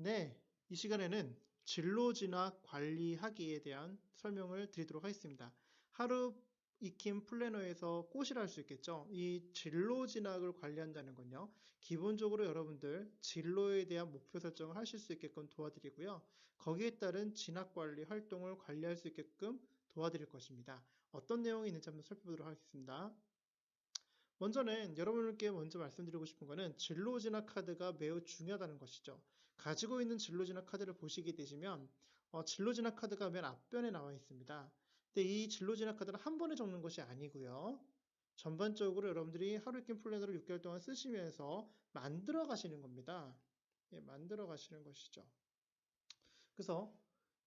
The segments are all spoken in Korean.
네, 이 시간에는 진로 진학 관리하기에 대한 설명을 드리도록 하겠습니다. 하루 익힘 플래너에서 꽃이라 할 수 있겠죠. 이 진로 진학을 관리한다는 건요. 기본적으로 여러분들 진로에 대한 목표 설정을 하실 수 있게끔 도와드리고요. 거기에 따른 진학 관리 활동을 관리할 수 있게끔 도와드릴 것입니다. 어떤 내용이 있는지 한번 살펴보도록 하겠습니다. 먼저는 여러분께 먼저 말씀드리고 싶은 거는 진로 진학 카드가 매우 중요하다는 것이죠. 가지고 있는 진로 진학 카드를 보시게 되시면 진로 진학 카드가 맨 앞변에 나와 있습니다. 근데 이 진로 진학 카드는 한 번에 적는 것이 아니고요. 전반적으로 여러분들이 하루 익힌 플래너를 6개월 동안 쓰시면서 만들어 가시는 겁니다. 예, 만들어 가시는 것이죠. 그래서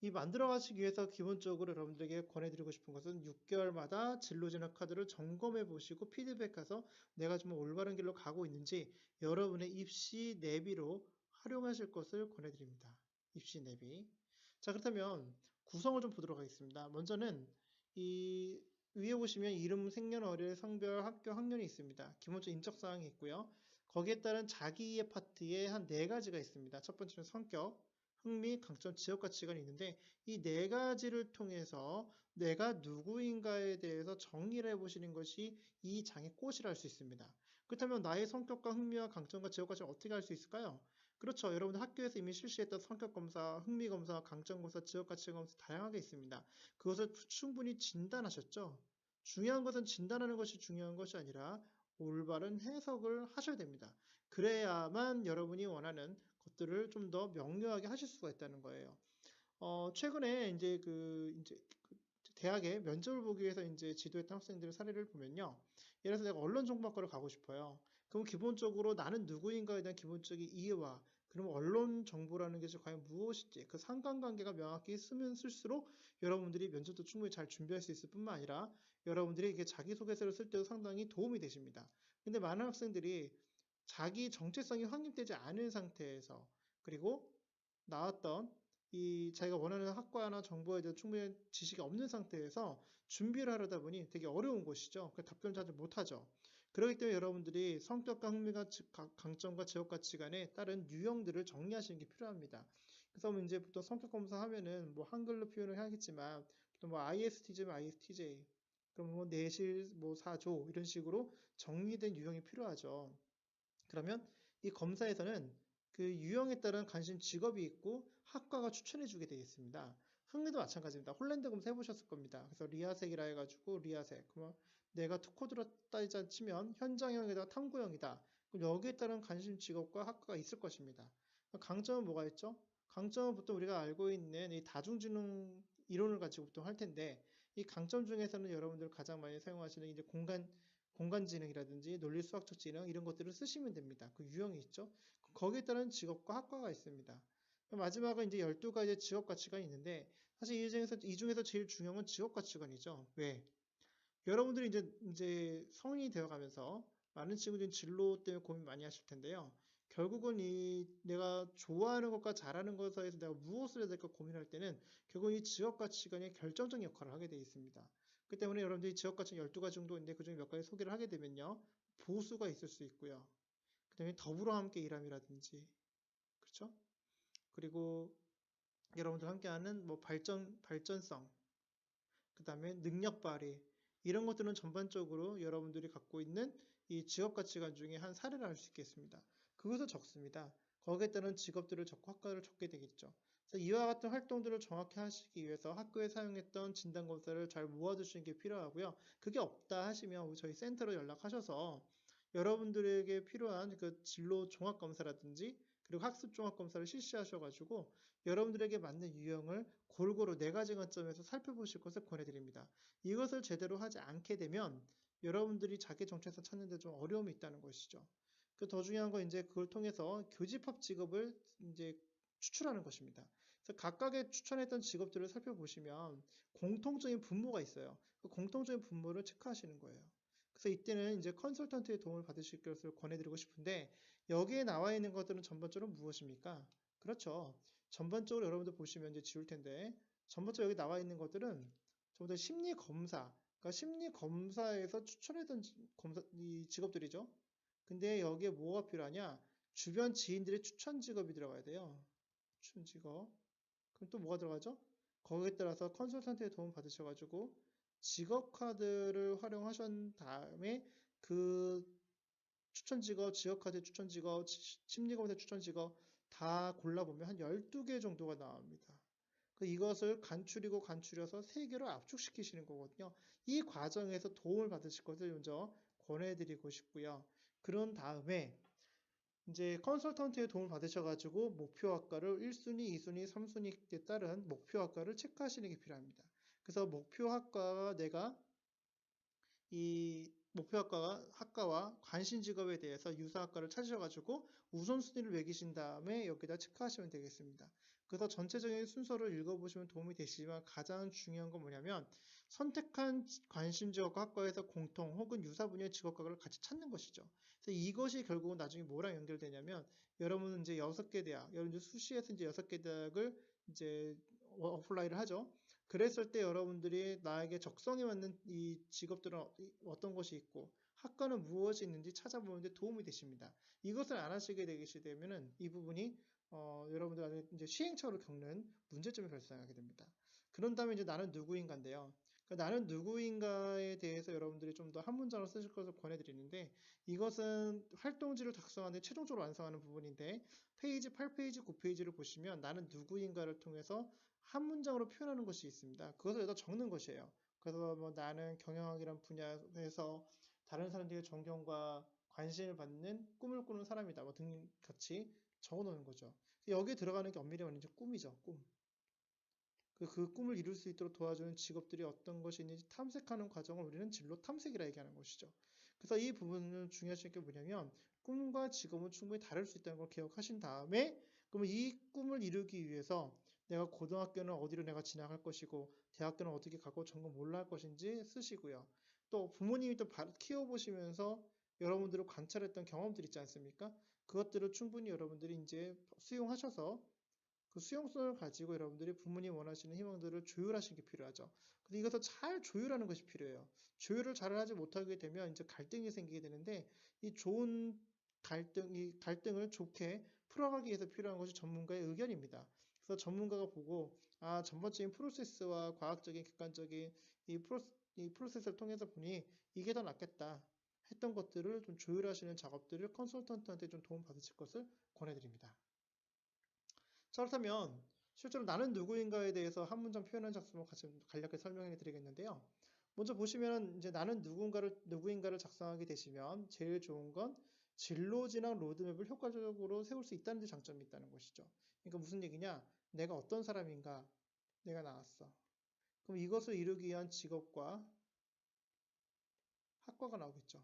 이 만들어 가시기 위해서 기본적으로 여러분들에게 권해드리고 싶은 것은 6개월마다 진로 진학 카드를 점검해 보시고 피드백해서 내가 좀 올바른 길로 가고 있는지 여러분의 입시 내비로 활용하실 것을 권해드립니다. 입시 내비. 자, 그렇다면 구성을 좀 보도록 하겠습니다. 먼저는 이 위에 보시면 이름, 생년월일, 성별, 학교, 학년이 있습니다. 기본적인 인적사항이 있고요. 거기에 따른 자기의 파트에 한 4가지가 있습니다. 첫 번째는 성격, 흥미, 강점, 지역 가치관이 있는데 이 4가지를 통해서 내가 누구인가에 대해서 정의를 해보시는 것이 이 장의 꽃이라 할 수 있습니다. 그렇다면 나의 성격과 흥미와 강점과 지역 가치를 어떻게 알 수 있을까요? 그렇죠. 여러분들 학교에서 이미 실시했던 성격 검사, 흥미 검사, 강점 검사, 지역 가치 검사 다양하게 있습니다. 그것을 충분히 진단하셨죠? 중요한 것은 진단하는 것이 중요한 것이 아니라 올바른 해석을 하셔야 됩니다. 그래야만 여러분이 원하는 것들을 좀 더 명료하게 하실 수가 있다는 거예요. 최근에 이제 대학에 면접을 보기 위해서 이제 지도했던 학생들의 사례를 보면요. 예를 들어서 내가 언론정보학과를 가고 싶어요. 그럼 기본적으로 나는 누구인가에 대한 기본적인 이해와 그럼 언론 정보라는 것이 과연 무엇인지 그 상관관계가 명확히 쓰면 쓸수록 여러분들이 면접도 충분히 잘 준비할 수 있을 뿐만 아니라 여러분들이 이게 자기소개서를 쓸 때도 상당히 도움이 되십니다. 근데 많은 학생들이 자기 정체성이 확립되지 않은 상태에서 그리고 나왔던 이 자기가 원하는 학과나 정보에 대한 충분한 지식이 없는 상태에서 준비를 하려다 보니 되게 어려운 것이죠. 그 답변을 잘 못하죠. 그렇기 때문에 여러분들이 성격과 흥미가 강점과 지역 가치관에 따른 유형들을 정리하시는 게 필요합니다. 그래서 뭐 이제 보통 성격 검사하면은 뭐 한글로 표현을 하겠지만 보통 뭐 ISTJ면 ISTJ, 그럼 뭐 내실 뭐 사조 이런 식으로 정리된 유형이 필요하죠. 그러면 이 검사에서는 그 유형에 따른 관심 직업이 있고 학과가 추천해 주게 되어 있습니다. 흥미도 마찬가지입니다. 홀랜드 검사 해보셨을 겁니다. 그래서 리아색이라 해가지고 리아색. 그러면 내가 투코드로 따지자 치면 현장형에다가 탐구형이다. 그럼 여기에 따른 관심 직업과 학과가 있을 것입니다. 강점은 뭐가 있죠? 강점은 보통 우리가 알고 있는 이 다중지능 이론을 가지고 보통 할 텐데 이 강점 중에서는 여러분들 가장 많이 사용하시는 이제 공간지능이라든지 논리수학적 지능 이런 것들을 쓰시면 됩니다. 그 유형이 있죠. 거기에 따른 직업과 학과가 있습니다. 마지막은 이제 12가지의 직업 가치관이 있는데 사실 이 중에서 제일 중요한 건 직업 가치관이죠. 왜? 여러분들이 이제 성인이 되어 가면서 많은 친구들이 진로 때문에 고민 많이 하실 텐데요. 결국은 이 내가 좋아하는 것과 잘하는 것에서 내가 무엇을 해야 될까 고민할 때는 결국 이 지역 가치관이 결정적 역할을 하게 되어 있습니다. 그 때문에 여러분들이 지역 가치관 12가지 정도 있는데 그중에 몇 가지 소개를 하게 되면요. 보수가 있을 수 있고요. 그 다음에 더불어 함께 일함이라든지 그렇죠? 그리고 여러분들 함께하는 뭐 발전성 그 다음에 능력 발휘 이런 것들은 전반적으로 여러분들이 갖고 있는 이 직업 가치관 중에 한 사례를 알 수 있겠습니다. 그것을 적습니다. 거기에 따른 직업들을 적고 학과를 적게 되겠죠. 그래서 이와 같은 활동들을 정확히 하시기 위해서 학교에 사용했던 진단검사를 잘 모아두시는 게 필요하고요. 그게 없다 하시면 저희 센터로 연락하셔서 여러분들에게 필요한 그 진로 종합검사라든지 그리고 학습 종합검사를 실시하셔가지고 여러분들에게 맞는 유형을 골고루 4가지 관점에서 살펴보실 것을 권해드립니다. 이것을 제대로 하지 않게 되면 여러분들이 자기 정체성 찾는 데 좀 어려움이 있다는 것이죠. 그 더 중요한 건 이제 그걸 통해서 교집합 직업을 이제 추출하는 것입니다. 그래서 각각의 추천했던 직업들을 살펴보시면 공통적인 분모가 있어요. 그 공통적인 분모를 체크하시는 거예요. 그래서 이때는 이제 컨설턴트의 도움을 받으실 것을 권해드리고 싶은데 여기에 나와 있는 것들은 전반적으로 무엇입니까? 그렇죠. 전반적으로 여러분들 보시면 이제 지울 텐데 전반적으로 여기 나와 있는 것들은 전부 다 심리 검사, 그러니까 심리 검사에서 추천했던 검사 이 직업들이죠. 근데 여기에 뭐가 필요하냐? 주변 지인들의 추천 직업이 들어가야 돼요. 추천직업. 그럼 또 뭐가 들어가죠? 거기에 따라서 컨설턴트의 도움 받으셔가지고 직업 카드를 활용하신 다음에 그 추천 직업, 지역 카드 추천 직업, 심리검사 추천 직업 다 골라보면 한 12개 정도가 나옵니다. 이것을 간추리고 간추려서 3개로 압축시키시는 거거든요. 이 과정에서 도움을 받으실 것을 먼저 권해드리고 싶고요. 그런 다음에 이제 컨설턴트의 도움을 받으셔가지고 목표 학과를 1순위, 2순위, 3순위에 따른 목표 학과를 체크하시는 게 필요합니다. 그래서 목표 학과가 내가 이 목표 학과와 관심 직업에 대해서 유사 학과를 찾으셔가지고 우선순위를 매기신 다음에 여기다 체크하시면 되겠습니다. 그래서 전체적인 순서를 읽어보시면 도움이 되시지만 가장 중요한 건 뭐냐면 선택한 관심 직업과 학과에서 공통 혹은 유사 분야의 직업과를 같이 찾는 것이죠. 그래서 이것이 결국은 나중에 뭐랑 연결되냐면 여러분은 이제 6개 대학, 여러분 수시에서 이제 6개 대학을 이제 어플라이를 하죠. 그랬을 때 여러분들이 나에게 적성에 맞는 이 직업들은 어떤 것이 있고 학과는 무엇이 있는지 찾아보는데 도움이 되십니다. 이것을 안 하시게 되시면은 이 부분이 여러분들 이제 시행착오를 겪는 문제점이 발생하게 됩니다. 그런 다음에 이제 나는 누구인가인데요. 그러니까 나는 누구인가에 대해서 여러분들이 좀 더 한 문장으로 쓰실 것을 권해드리는데 이것은 활동지를 작성하는데 최종적으로 완성하는 부분인데 페이지 8페이지, 9페이지를 보시면 나는 누구인가를 통해서 한 문장으로 표현하는 것이 있습니다. 그것을 여기다 적는 것이에요. 그래서 뭐 나는 경영학이란 분야에서 다른 사람들의 존경과 관심을 받는 꿈을 꾸는 사람이다. 뭐 등 같이 적어 놓는 거죠. 여기에 들어가는 게 엄밀히 말하면 이제 꿈이죠. 꿈. 그 꿈을 이룰 수 있도록 도와주는 직업들이 어떤 것이 있는지 탐색하는 과정을 우리는 진로 탐색이라 얘기하는 것이죠. 그래서 이 부분을 중요하신 게 뭐냐면 꿈과 직업은 충분히 다를 수 있다는 걸 기억하신 다음에 그러면 이 꿈을 이루기 위해서 내가 고등학교는 어디로 내가 진학할 것이고 대학교는 어떻게 가고 전공 뭘로 할 것인지 쓰시고요. 또 부모님이 또 키워보시면서 여러분들을 관찰했던 경험들 있지 않습니까? 그것들을 충분히 여러분들이 이제 수용하셔서 그 수용성을 가지고 여러분들이 부모님 원하시는 희망들을 조율하시는 게 필요하죠. 근데 이것을 잘 조율하는 것이 필요해요. 조율을 잘 하지 못하게 되면 이제 갈등이 생기게 되는데 이 좋은 이 갈등을 좋게 풀어가기 위해서 필요한 것이 전문가의 의견입니다. 그래서 전문가가 보고 전반적인 프로세스와 과학적인 객관적인 이 프로세스를 통해서 보니 이게 더 낫겠다 했던 것들을 좀 조율하시는 작업들을 컨설턴트한테 좀 도움 받으실 것을 권해드립니다. 자, 그렇다면 실제로 나는 누구인가에 대해서 한 문장 표현한 작품을 같이 간략하게 설명해 드리겠는데요. 먼저 보시면 이제 나는 누구인가를 작성하게 되시면 제일 좋은 건 진로지나 로드맵을 효과적으로 세울 수 있다는 데 장점이 있다는 것이죠. 그러니까 무슨 얘기냐? 내가 어떤 사람인가? 내가 나왔어. 그럼 이것을 이루기 위한 직업과 학과가 나오겠죠.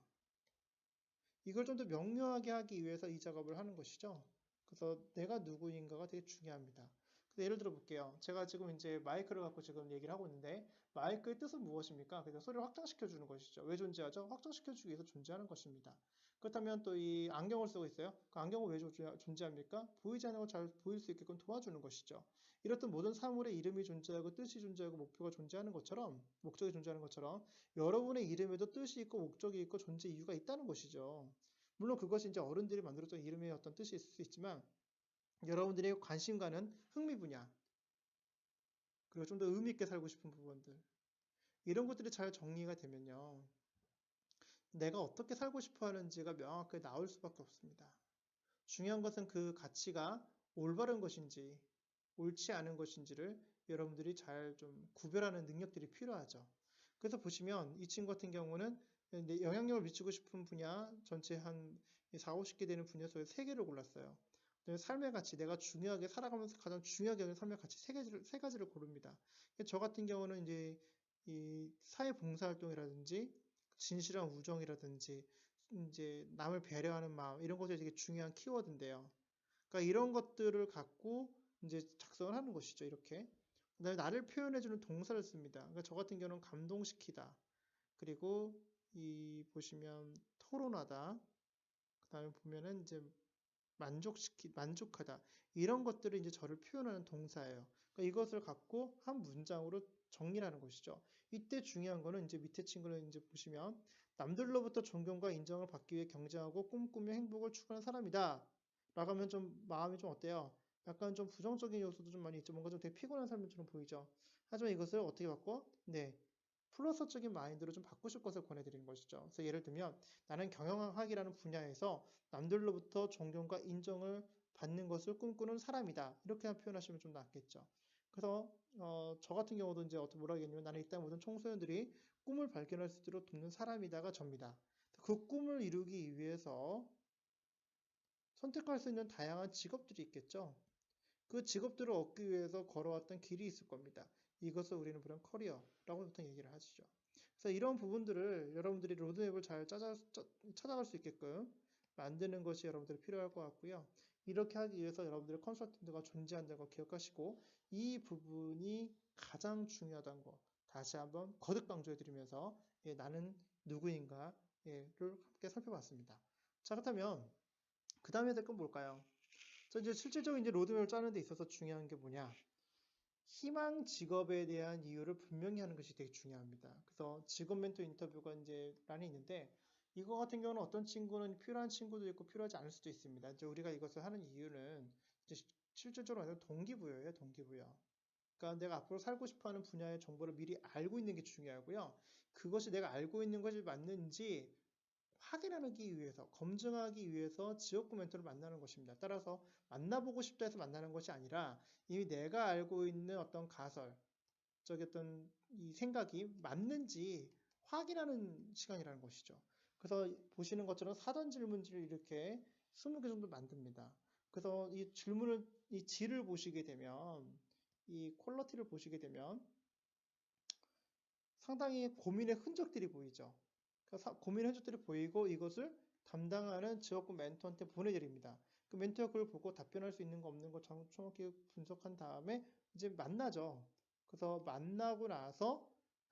이걸 좀 더 명료하게 하기 위해서 이 작업을 하는 것이죠. 그래서 내가 누구인가가 되게 중요합니다. 예를 들어 볼게요. 제가 지금 이제 마이크를 갖고 지금 얘기를 하고 있는데 마이크의 뜻은 무엇입니까? 그래서 소리를 확장시켜 주는 것이죠. 왜 존재하죠? 확장시켜 주기 위해서 존재하는 것입니다. 그렇다면 또 이 안경을 쓰고 있어요. 그 안경은 왜 존재합니까? 보이지 않는 걸 잘 보일 수 있게끔 도와주는 것이죠. 이렇듯 모든 사물의 이름이 존재하고 뜻이 존재하고 목표가 존재하는 것처럼 목적이 존재하는 것처럼 여러분의 이름에도 뜻이 있고 목적이 있고 존재 이유가 있다는 것이죠. 물론 그것이 이제 어른들이 만들었던 이름의 어떤 뜻이 있을 수 있지만 여러분들의 관심 가는 흥미 분야 그리고 좀 더 의미 있게 살고 싶은 부분들 이런 것들이 잘 정리가 되면요. 내가 어떻게 살고 싶어 하는지가 명확하게 나올 수밖에 없습니다. 중요한 것은 그 가치가 올바른 것인지 옳지 않은 것인지를 여러분들이 잘 좀 구별하는 능력들이 필요하죠. 그래서 보시면 이 친구 같은 경우는 영향력을 미치고 싶은 분야 전체 한 4, 50개 되는 분야 속에 3개를 골랐어요. 삶의 가치, 내가 중요하게 살아가면서 가장 중요하게 여기는 삶의 가치 세 가지를 고릅니다. 저 같은 경우는 이제 이 사회봉사활동이라든지 진실한 우정이라든지 이제 남을 배려하는 마음 이런 것들이 되게 중요한 키워드인데요. 그러니까 이런 것들을 갖고 이제 작성을 하는 것이죠. 이렇게. 그다음에 나를 표현해주는 동사를 씁니다. 그러니까 저 같은 경우는 감동시키다. 그리고 이 보시면 토론하다. 그다음에 보면은 이제 만족하다. 이런 것들을 이제 저를 표현하는 동사예요. 그러니까 이것을 갖고 한 문장으로 정리하는 것이죠. 이때 중요한 거는 이제 밑에 친구는 이제 보시면 남들로부터 존경과 인정을 받기 위해 경쟁하고 꿈꾸며 행복을 추구하는 사람이다. 라고 하면 좀 마음이 좀 어때요? 약간 좀 부정적인 요소도 좀 많이 있죠. 뭔가 좀 되게 피곤한 삶처럼 보이죠. 하지만 이것을 어떻게 바꿔? 네. 플러스적인 마인드로 좀 바꾸실 것을 권해드리는 것이죠. 그래서 예를 들면 나는 경영학이라는 분야에서 남들로부터 존경과 인정을 받는 것을 꿈꾸는 사람이다. 이렇게 표현하시면 좀 낫겠죠. 그래서 저 같은 경우도 이제 어떻게 뭐라 하겠냐면 나는 일단 모든 청소년들이 꿈을 발견할 수 있도록 돕는 사람이다가 접니다. 그 꿈을 이루기 위해서 선택할 수 있는 다양한 직업들이 있겠죠. 그 직업들을 얻기 위해서 걸어왔던 길이 있을 겁니다. 이것을 우리는 부르는 커리어라고 보통 얘기를 하시죠. 그래서 이런 부분들을 여러분들이 로드맵을 잘 찾아갈 수 있게끔 만드는 것이 여러분들이 필요할 것 같고요. 이렇게 하기 위해서 여러분들의 컨설턴트가 존재한다는 걸 기억하시고 이 부분이 가장 중요하다는 거 다시 한번 거듭 강조해 드리면서 예, 나는 누구인가를 함께 살펴봤습니다. 자, 그렇다면 그 다음에 될 건 뭘까요? 자, 이제 실질적인 이제 로드맵을 짜는 데 있어서 중요한 게 뭐냐? 희망 직업에 대한 이유를 분명히 하는 것이 되게 중요합니다. 그래서 직업 멘토 인터뷰가 이제 많이 있는데 이거 같은 경우는 어떤 친구는 필요한 친구도 있고 필요하지 않을 수도 있습니다. 이제 우리가 이것을 하는 이유는 이제 실질적으로 아니라 동기부여예요, 동기부여. 그러니까 내가 앞으로 살고 싶어하는 분야의 정보를 미리 알고 있는 게 중요하고요. 그것이 내가 알고 있는 것이 맞는지 확인하기 위해서, 검증하기 위해서 지역구 멘토를 만나는 것입니다. 따라서 만나보고 싶다 해서 만나는 것이 아니라 이미 내가 알고 있는 어떤 가설, 저기 어떤 이 생각이 맞는지 확인하는 시간이라는 것이죠. 그래서 보시는 것처럼 사전 질문지를 이렇게 20개 정도 만듭니다. 그래서 이 질문을, 이 질을 보시게 되면, 이 퀄러티를 보시게 되면 상당히 고민의 흔적들이 보이죠. 고민의 흔적들이 보이고 이것을 담당하는 지역구 멘토한테 보내드립니다. 그 멘토가 그걸 보고 답변할 수 있는 거 없는 거 정확히 분석한 다음에 이제 만나죠. 그래서 만나고 나서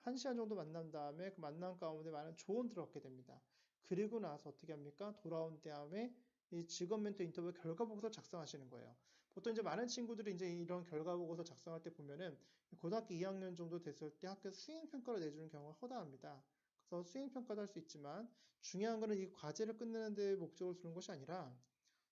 1시간 정도 만난 다음에 그 만남 가운데 많은 조언들을 얻게 됩니다. 그리고 나서 어떻게 합니까? 돌아온 다음에 이 직업 멘토 인터뷰 결과 보고서 작성하시는 거예요. 보통 이제 많은 친구들이 이제 이런 결과 보고서 작성할 때 보면은 고등학교 2학년 정도 됐을 때 학교 수행평가를 내주는 경우가 허다합니다. 그래서 수행평가도 할 수 있지만 중요한 거는 이 과제를 끝내는 데 목적을 두는 것이 아니라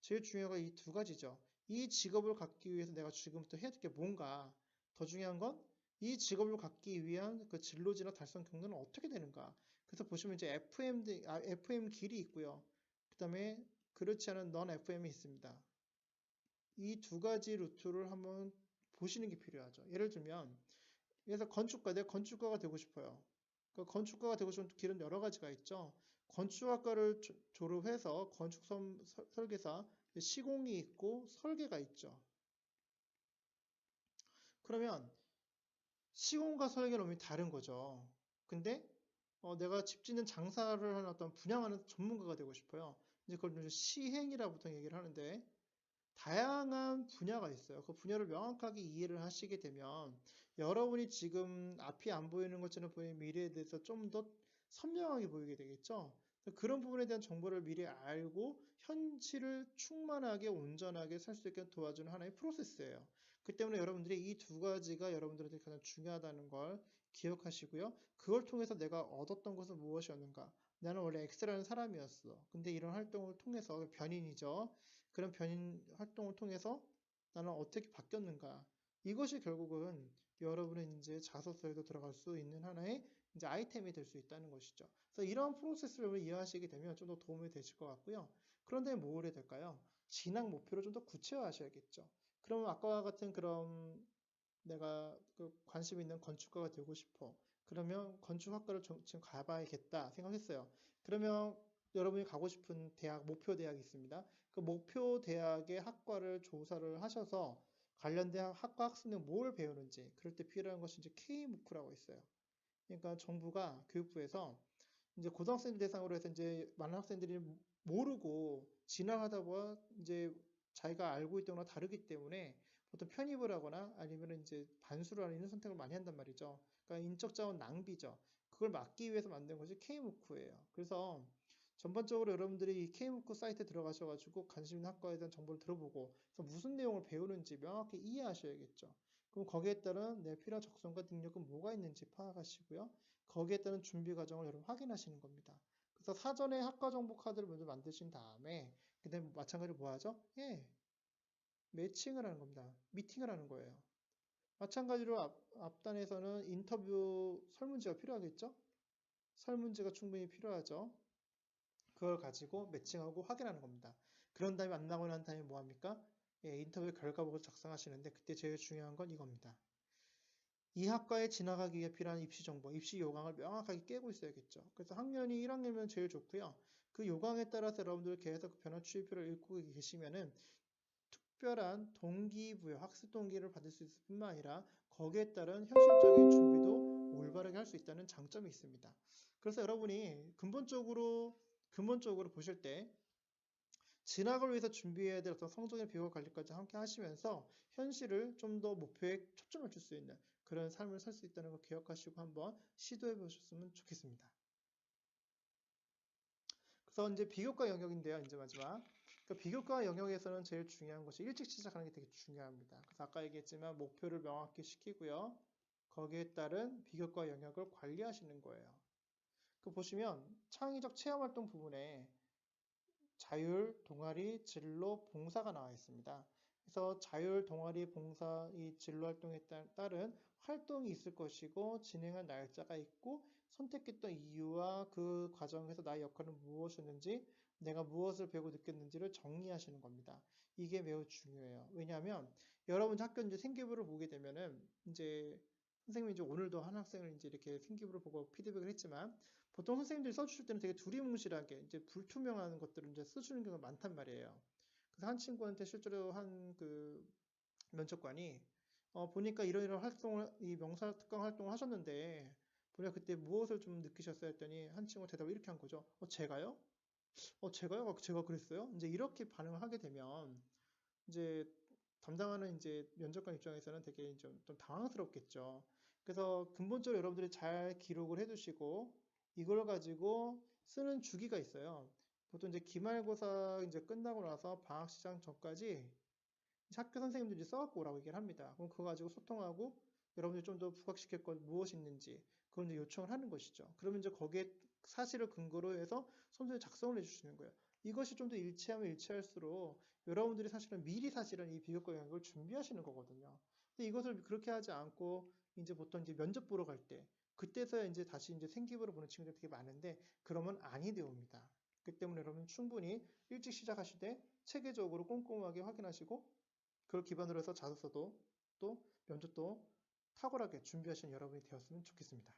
제일 중요한 건 이 두 가지죠. 이 직업을 갖기 위해서 내가 지금부터 해야 될 게 뭔가, 더 중요한 건 이 직업을 갖기 위한 그 진로지나 달성 경로는 어떻게 되는가. 그래서 보시면 이제 FM 길이 있고요. 그 다음에 그렇지 않은 넌 FM이 있습니다. 이 두 가지 루트를 한번 보시는 게 필요하죠. 예를 들면 그래서 내가 건축가가 되고 싶어요. 그 건축가가 되고 싶은 길은 여러 가지가 있죠. 건축학과를 졸업해서 건축 설계사, 시공이 있고 설계가 있죠. 그러면 시공과 설계는 너무 다른 거죠. 근데 내가 집 짓는 장사를 하는 어떤 분양하는 전문가가 되고 싶어요. 이제 그걸 시행이라고 보통 얘기를 하는데 다양한 분야가 있어요. 그 분야를 명확하게 이해를 하시게 되면 여러분이 지금 앞이 안 보이는 것처럼 보이는 미래에 대해서 좀 더 선명하게 보이게 되겠죠. 그런 부분에 대한 정보를 미리 알고 현실을 충만하게 온전하게 살 수 있게 도와주는 하나의 프로세스예요. 그 때문에 여러분들이 이 두 가지가 여러분들한테 가장 중요하다는 걸 기억하시고요. 그걸 통해서 내가 얻었던 것은 무엇이었는가? 나는 원래 X라는 사람이었어. 근데 이런 활동을 통해서 변인이죠. 그런 변인 활동을 통해서 나는 어떻게 바뀌었는가. 이것이 결국은 여러분의 이제 자소서에도 들어갈 수 있는 하나의 이제 아이템이 될 수 있다는 것이죠. 그래서 이런 프로세스를 이해하시게 되면 좀 더 도움이 되실 것 같고요. 그런데 뭘 해야 될까요? 진학 목표를 좀 더 구체화하셔야겠죠. 그러면 아까와 같은 그런 내가 그 관심 있는 건축가가 되고 싶어. 그러면 건축학과를 지금 가봐야겠다 생각했어요. 그러면 여러분이 가고 싶은 대학, 목표 대학이 있습니다. 그 목표 대학의 학과를 조사를 하셔서 관련된 학과 학생은 뭘 배우는지, 그럴 때 필요한 것이 이제 K무크라고 있어요. 그러니까 정부가 교육부에서 이제 고등학생들 대상으로 해서 이제 많은 학생들이 모르고 진학하다 보면 이제 자기가 알고 있던 거랑 다르기 때문에 보통 편입을 하거나 아니면 이제 반수를 하는 선택을 많이 한단 말이죠. 그러니까 인적 자원 낭비죠. 그걸 막기 위해서 만든 것이 K무크예요. 그래서 전반적으로 여러분들이 이 K무크 사이트에 들어가셔가지고 관심 있는 학과에 대한 정보를 들어보고 그래서 무슨 내용을 배우는지 명확히 이해하셔야겠죠. 그럼 거기에 따른 내 필요한 적성과 능력은 뭐가 있는지 파악하시고요. 거기에 따른 준비 과정을 여러분 확인하시는 겁니다. 그래서 사전에 학과 정보 카드를 먼저 만드신 다음에 그다음에 마찬가지로 뭐 하죠? 예. 매칭을 하는 겁니다. 미팅을 하는 거예요. 마찬가지로 앞단에서는 인터뷰 설문지가 필요하겠죠? 설문지가 충분히 필요하죠. 그걸 가지고 매칭하고 확인하는 겁니다. 그런 다음에 안 나고 난 다음에 뭐 합니까? 예, 인터뷰 결과 보고 작성하시는데 그때 제일 중요한 건 이겁니다. 이 학과에 진학하기 위해 필요한 입시 정보, 입시 요강을 명확하게 깨고 있어야겠죠. 그래서 학년이 1학년이면 제일 좋고요. 그 요강에 따라서 여러분들 계속 변화 추이표를 읽고 계시면은 특별한 동기부여, 학습 동기를 받을 수 있을 뿐만 아니라 거기에 따른 현실적인 준비도 올바르게 할 수 있다는 장점이 있습니다. 그래서 여러분이 근본적으로 보실 때 진학을 위해서 준비해야 될 어떤 성적의 비교 관리까지 함께 하시면서 현실을 좀 더 목표에 초점을 줄 수 있는 그런 삶을 살 수 있다는 걸 기억하시고 한번 시도해 보셨으면 좋겠습니다. 그래서 이제 비교과 영역인데요. 이제 마지막. 그러니까 비교과 영역에서는 제일 중요한 것이 일찍 시작하는 게 되게 중요합니다. 그래서 아까 얘기했지만 목표를 명확히 시키고요. 거기에 따른 비교과 영역을 관리하시는 거예요. 그 보시면 창의적 체험활동 부분에 자율, 동아리, 진로, 봉사가 나와 있습니다. 그래서 자율, 동아리, 봉사, 이 진로 활동에 따른 활동이 있을 것이고 진행한 날짜가 있고 선택했던 이유와 그 과정에서 나의 역할은 무엇이었는지 내가 무엇을 배우고 느꼈는지를 정리하시는 겁니다. 이게 매우 중요해요. 왜냐하면 여러분 학교 이제 생기부를 보게 되면은 이제 선생님이 이제 오늘도 한 학생을 이제 이렇게 생기부를 보고 피드백을 했지만 보통 선생님들이 써주실 때는 되게 두리뭉실하게 이제 불투명한 것들을 이제 써주는 경우가 많단 말이에요. 그래서 한 친구한테 실제로 한 그 면접관이 보니까 이런 활동을 이 명사 특강 활동을 하셨는데 보니까 그때 무엇을 좀 느끼셨어요 했더니 한 친구가 대답을 이렇게 한 거죠. 제가요? 제가요? 제가 그랬어요? 이제 이렇게 반응을 하게 되면 이제 담당하는 이제 면접관 입장에서는 되게 좀 당황스럽겠죠. 그래서 근본적으로 여러분들이 잘 기록을 해두시고 이걸 가지고 쓰는 주기가 있어요. 보통 이제 기말고사 이제 끝나고 나서 방학 시작 전까지 학교 선생님들이 써갖고 오라고 얘기를 합니다. 그럼 그거 가지고 소통하고 여러분들이 좀 더 부각시킬 것 무엇이 있는지 그걸 이제 요청을 하는 것이죠. 그러면 이제 거기에 사실을 근거로 해서 선생님이 작성을 해주시는 거예요. 이것이 좀 더 일치하면 일치할수록 여러분들이 사실은 미리 사실은 이 비교과 영역을 준비하시는 거거든요. 근데 이것을 그렇게 하지 않고 이제 보통 이제 면접 보러 갈 때 그때서야 이제 다시 이제 생기부를 보는 친구들이 되게 많은데 그러면 아니 되옵니다. 그 때문에 여러분 충분히 일찍 시작하실 때 체계적으로 꼼꼼하게 확인하시고 그걸 기반으로 해서 자소서도 또 면접도 탁월하게 준비하시는 여러분이 되었으면 좋겠습니다.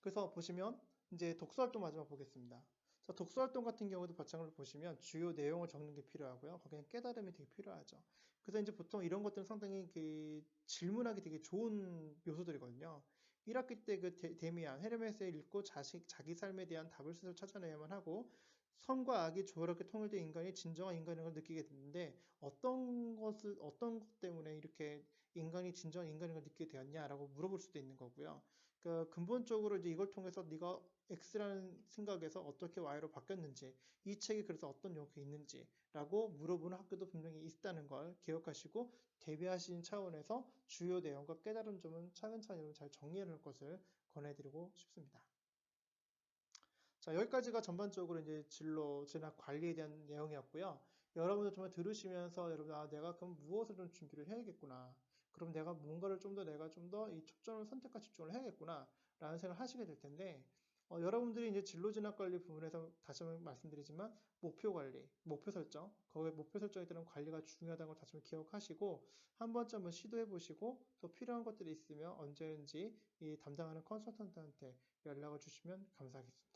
그래서 보시면 이제 독서활동 마지막 보겠습니다. 자, 독서활동 같은 경우도 마찬가지로 보시면 주요 내용을 적는 게 필요하고요. 거기는 깨달음이 되게 필요하죠. 그래서 이제 보통 이런 것들은 상당히 그 질문하기 되게 좋은 요소들이거든요. 1학기 때 그 데미안, 헤르메스를 읽고 자기 삶에 대한 답을 스스로 찾아내야만 하고 선과 악이 조화롭게 통일된 인간이 진정한 인간인 걸 느끼게 됐는데 어떤 것 때문에 이렇게 인간이 진정한 인간인 걸 느끼게 되었냐라고 물어볼 수도 있는 거고요. 그 근본적으로 이제 이걸 통해서 네가 X라는 생각에서 어떻게 Y로 바뀌었는지, 이 책이 그래서 어떤 용어가 있는지라고 물어보는 학교도 분명히 있다는 걸 기억하시고 대비하신 차원에서 주요 내용과 깨달은 점은 차근차근히 잘 정리해 놓을 것을 권해드리고 싶습니다. 자, 여기까지가 전반적으로 이제 진로, 진학 관리에 대한 내용이었고요. 여러분들 정말 들으시면서 여러분, 내가 그럼 무엇을 좀 준비를 해야겠구나. 그럼 내가 뭔가를 좀 더 내가 좀 더 이 초점을 선택과 집중을 해야겠구나. 라는 생각을 하시게 될 텐데, 여러분들이 이제 진로 진학 관리 부분에서 다시 한번 말씀드리지만, 목표 관리, 목표 설정, 거기에 목표 설정에 따른 관리가 중요하다는 걸 다시 한번 기억하시고, 한 번쯤 한번 시도해 보시고, 또 필요한 것들이 있으면 언제든지 이 담당하는 컨설턴트한테 연락을 주시면 감사하겠습니다.